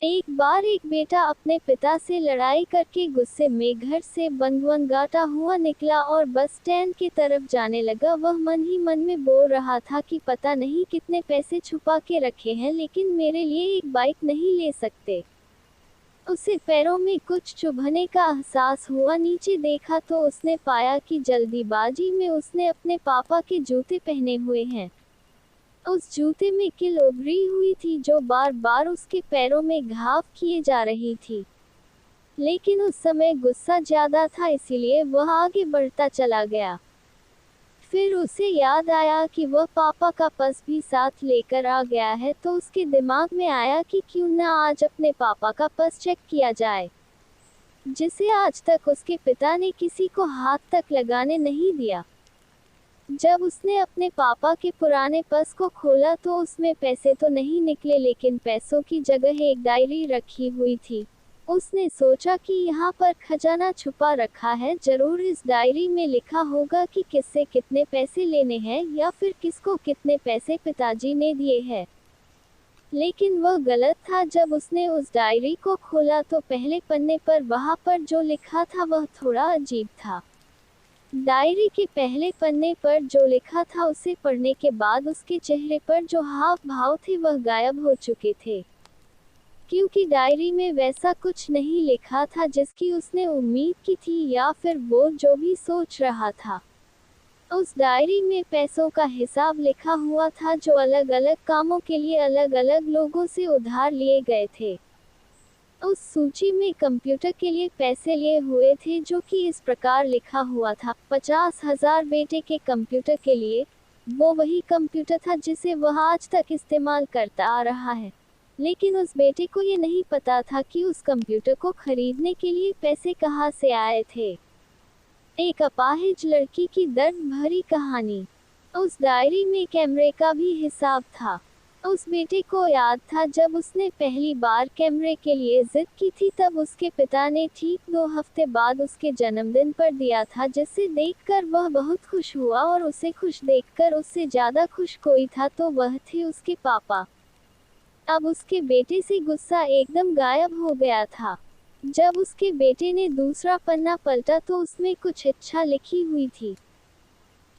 एक बार एक बेटा अपने पिता से लड़ाई करके गुस्से में घर से बनगुनगाता हुआ निकला और बस स्टैंड की तरफ जाने लगा। वह मन ही मन में बोल रहा था कि पता नहीं कितने पैसे छुपा के रखे हैं, लेकिन मेरे लिए एक बाइक नहीं ले सकते। उसे पैरों में कुछ चुभने का एहसास हुआ। नीचे देखा तो उसने पाया कि जल्दीबाजी में उसने अपने पापा के जूते पहने हुए हैं। उस जूते में कील उभरी हुई थी जो बार बार उसके पैरों में घाव किए जा रही थी। लेकिन उस समय गुस्सा ज्यादा था, इसीलिए वह आगे बढ़ता चला गया। फिर उसे याद आया कि वह पापा का पर्स भी साथ लेकर आ गया है, तो उसके दिमाग में आया कि क्यों न आज अपने पापा का पर्स चेक किया जाए, जिसे आज तक उसके पिता ने किसी को हाथ तक लगाने नहीं दिया। जब उसने अपने पापा के पुराने पर्स को खोला तो उसमें पैसे तो नहीं निकले, लेकिन पैसों की जगह एक डायरी रखी हुई थी। उसने सोचा कि यहाँ पर खजाना छुपा रखा है, जरूर इस डायरी में लिखा होगा कि किससे कितने पैसे लेने हैं या फिर किसको कितने पैसे पिताजी ने दिए हैं। लेकिन वह गलत था। जब उसने उस डायरी को खोला तो पहले पन्ने पर वहाँ पर जो लिखा था वह थोड़ा अजीब था। डायरी के पहले पन्ने पर जो लिखा था उसे पढ़ने के बाद उसके चेहरे पर जो हाव भाव थे वह गायब हो चुके थे, क्योंकि डायरी में वैसा कुछ नहीं लिखा था जिसकी उसने उम्मीद की थी या फिर वो जो भी सोच रहा था। उस डायरी में पैसों का हिसाब लिखा हुआ था जो अलग अलग कामों के लिए अलग अलग लोगों से उधार लिए गए थे। उस सूची में कंप्यूटर के लिए पैसे लिए हुए थे, जो कि इस प्रकार लिखा हुआ था, 50,000 बेटे के कंप्यूटर के लिए। वो वही कंप्यूटर था जिसे वह आज तक इस्तेमाल करता आ रहा है, लेकिन उस बेटे को ये नहीं पता था कि उस कंप्यूटर को खरीदने के लिए पैसे कहाँ से आए थे। एक अपाहिज लड़की की दर्द भरी कहानी। उस डायरी में कैमरे का भी हिसाब था। उस बेटे को याद था जब उसने पहली बार कैमरे के लिए जिद की थी, तब उसके पिता ने ठीक 2 हफ्ते बाद उसके जन्मदिन पर दिया था, जिसे देखकर वह बहुत खुश हुआ। और उसे खुश देखकर उससे ज्यादा खुश कोई था तो वह थे उसके पापा। अब उसके बेटे से गुस्सा एकदम गायब हो गया था। जब उसके बेटे ने दूसरा पन्ना पलटा तो उसमें कुछ इच्छा लिखी हुई थी।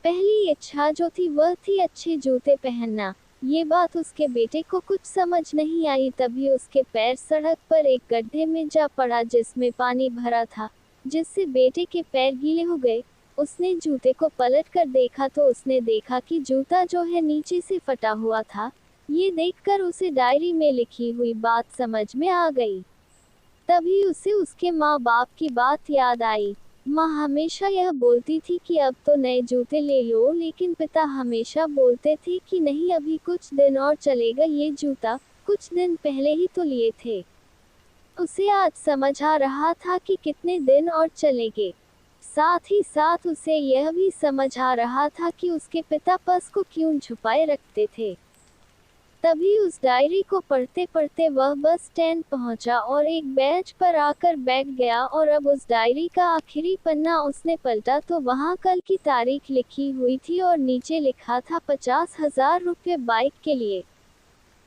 पहली इच्छा जो थी वह थी अच्छे जूते पहनना। ये बात उसके बेटे को कुछ समझ नहीं आई। तभी उसके पैर सड़क पर एक गड्ढे में जा पड़ा जिसमें पानी भरा था, जिससे बेटे के पैर गीले हो गए। उसने जूते को पलट कर देखा तो उसने देखा कि जूता जो है नीचे से फटा हुआ था। ये देखकर उसे डायरी में लिखी हुई बात समझ में आ गई। तभी उसे उसके माँ बाप की बात याद आई। माँ हमेशा यह बोलती थी कि अब तो नए जूते ले लो, लेकिन पिता हमेशा बोलते थे कि नहीं, अभी कुछ दिन और चलेगा, ये जूता कुछ दिन पहले ही तो लिए थे। उसे आज समझ आ रहा था कि कितने दिन और चलेंगे। साथ ही साथ उसे यह भी समझ आ रहा था कि उसके पिता पर्स को क्यों छुपाए रखते थे। तभी उस डायरी को पढ़ते पढ़ते वह बस स्टैंड पहुंचा और एक बेंच पर आकर बैठ गया। और अब उस डायरी का आखिरी पन्ना उसने पलटा तो वहां कल की तारीख लिखी हुई थी और नीचे लिखा था 50,000 रुपये बाइक के लिए।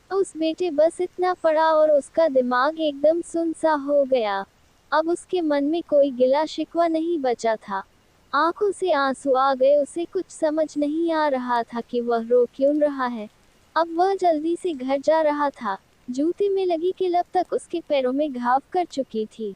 उस बेटे बस इतना पढ़ा और उसका दिमाग एकदम सुन सा हो गया। अब उसके मन में कोई गिला शिकवा नहीं बचा था। आंखों से आंसू आ गए। उसे कुछ समझ नहीं आ रहा था कि वह रो क्यों रहा है। अब वह जल्दी से घर जा रहा था। जूते में लगी कील अब तक उसके पैरों में घाव कर चुकी थी।